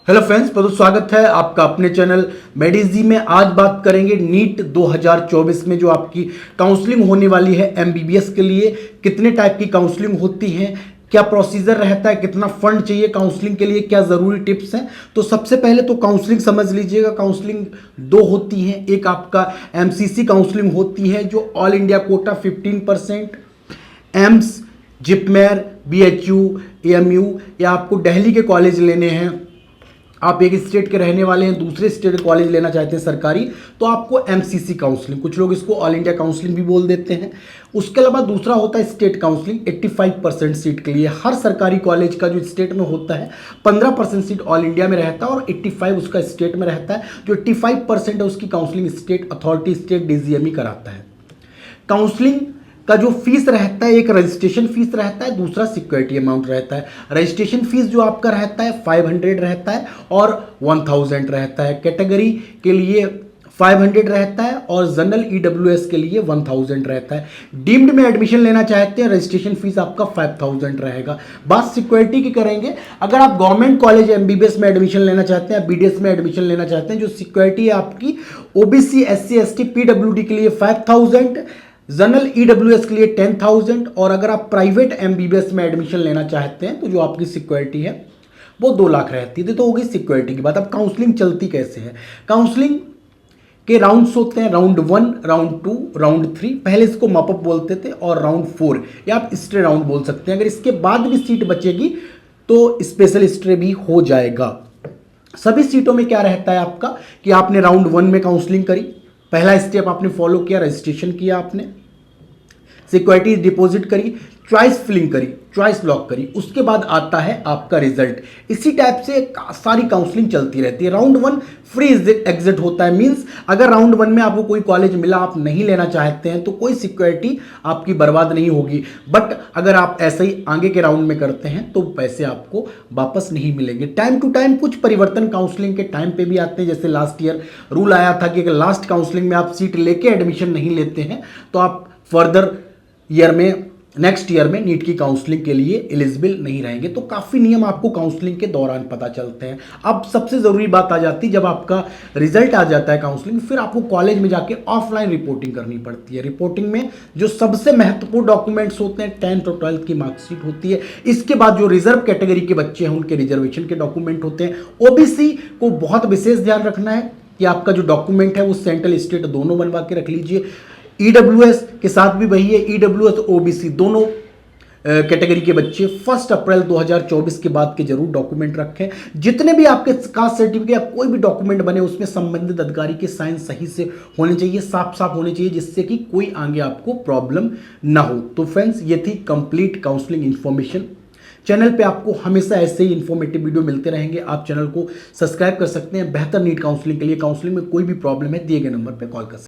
Hello friends, बहुत स्वागत है आपका अपने चैनल मेडिजी में। आज बात करेंगे नीट 2024 में जो आपकी काउंसलिंग होने वाली है एमबीबीएस के लिए। कितने टाइप की काउंसलिंग होती है, क्या प्रोसीजर रहता है, कितना फंड चाहिए काउंसलिंग के लिए, क्या ज़रूरी टिप्स हैं। तो सबसे पहले तो काउंसलिंग समझ लीजिएगा। काउंसलिंग दो होती हैं। एक आपका एमसीसी काउंसलिंग होती है जो all India quota 15%, AIIMS, JIPMER, BHU, AMU या आपको दिल्ली के कॉलेज लेने हैं, आप एक स्टेट के रहने वाले हैं, दूसरे स्टेट कॉलेज लेना चाहते हैं सरकारी, तो आपको एमसीसी काउंसलिंग, कुछ लोग इसको ऑल इंडिया काउंसलिंग भी बोल देते हैं। उसके अलावा दूसरा होता है स्टेट काउंसलिंग 85% सीट के लिए। हर सरकारी कॉलेज का जो स्टेट में होता है 15% सीट ऑल इंडिया में रहता है और 85 उसका स्टेट में रहता है। जो 85% है उसकी counselling state authority, state DGME कराता है। काउंसलिंग का जो फीस रहता है, एक रजिस्ट्रेशन फीस रहता है, दूसरा सिक्योरिटी अमाउंट रहता है। रजिस्ट्रेशन फीस जो आपका रहता है 500 रहता है और 1000 रहता है। कैटेगरी के लिए 500 रहता है और जनरल ईडब्ल्यूएस के लिए 1000 रहता है। डीम्ड में एडमिशन लेना चाहते हैं, रजिस्ट्रेशन फीस आपका 5000 रहेगा। बात सिक्योरिटी की करेंगे, अगर आप गवर्नमेंट कॉलेज एमबीबीएस में एडमिशन लेना चाहते हैं, बीडीएस में एडमिशन लेना चाहते हैं, जो सिक्योरिटी है आपकी ओबीसी, एससी, एसटी, पीडब्ल्यूडी के लिए 5000, जनरल ईडब्ल्यूएस के लिए 10,000 और अगर आप प्राइवेट एमबीबीएस में एडमिशन लेना चाहते हैं तो जो आपकी सिक्योरिटी है वो 2 लाख रहती है। तो होगी सिक्योरिटी की बात। अब काउंसलिंग चलती कैसे है? काउंसलिंग के राउंड्स होते हैं, राउंड 1, राउंड 2, राउंड 3। पहले इसको मॉपअप बोलते थे और राउंड 4 या आप स्ट्रे राउंड बोल सकते हैं। अगर इसके बाद भी सीट बचेगी तो स्पेशल स्ट्रे भी हो जाएगा। सभी सीटों में क्या रहता है आपका कि आपने राउंड 1 में काउंसलिंग करी, पहला स्टेप आपने फॉलो किया, रजिस्ट्रेशन किया, आपने सिक्योरिटी डिपॉजिट करी, चॉइस फिलिंग करी, चॉइस लॉक करी, उसके बाद आता है आपका रिजल्ट। इसी टाइप से सारी काउंसलिंग चलती रहती है। राउंड 1 फ्री एग्जिट होता है, मींस अगर राउंड 1 में आपको कोई कॉलेज मिला, आप नहीं लेना चाहते हैं तो कोई सिक्योरिटी आपकी बर्बाद नहीं होगी। बट अगर आप ऐसे ही आगे के राउंड में करते हैं तो पैसे आपको वापस नहीं मिलेंगे। टाइम टू टाइम कुछ परिवर्तन काउंसलिंग के टाइम पे भी आते हैं। जैसे लास्ट ईयर रूल आया था कि अगर लास्ट काउंसलिंग में आप सीट लेके एडमिशन नहीं लेते हैं तो आप फर्दर ईयर में, नेक्स्ट ईयर में नीट की काउंसलिंग के लिए एलिजिबल नहीं रहेंगे। तो काफ़ी नियम आपको काउंसलिंग के दौरान पता चलते हैं। अब सबसे ज़रूरी बात आ जाती है, जब आपका रिजल्ट आ जाता है काउंसलिंग, फिर आपको कॉलेज में जाके ऑफलाइन रिपोर्टिंग करनी पड़ती है। रिपोर्टिंग में जो सबसे महत्वपूर्ण डॉक्यूमेंट्स होते हैं 10th और 12th की मार्कशीट होती है। इसके बाद जो रिजर्व कैटेगरी के बच्चे हैं उनके रिजर्वेशन के डॉक्यूमेंट होते हैं। ओबीसी को बहुत विशेष ध्यान रखना है कि आपका जो डॉक्यूमेंट है वो सेंट्रल स्टेट दोनों बनवा के रख लीजिए। ईडब्ल्यूएस के साथ भी वही है, ईडब्ल्यूएस और ओबीसी दोनों कैटेगरी के बच्चे 1 अप्रैल 2024 के बाद के जरूर डॉक्यूमेंट रखें। जितने भी आपके कास्ट सर्टिफिकेट या कोई भी डॉक्यूमेंट बने उसमें संबंधित अधिकारी के साइन सही से होने चाहिए, साफ साफ होने चाहिए, जिससे कि कोई आगे आपको प्रॉब्लम ना हो। तो फ्रेंड्स, ये थी कंप्लीट काउंसलिंग इंफॉर्मेशन। चैनल पे आपको हमेशा ऐसे ही इंफॉर्मेटिव वीडियो मिलते रहेंगे। आप चैनल को सब्सक्राइब कर सकते हैं। बेहतर नीट काउंसलिंग के लिए, काउंसलिंग में कोई भी प्रॉब्लम है दिए गए नंबर पर कॉल कर सकते हैं।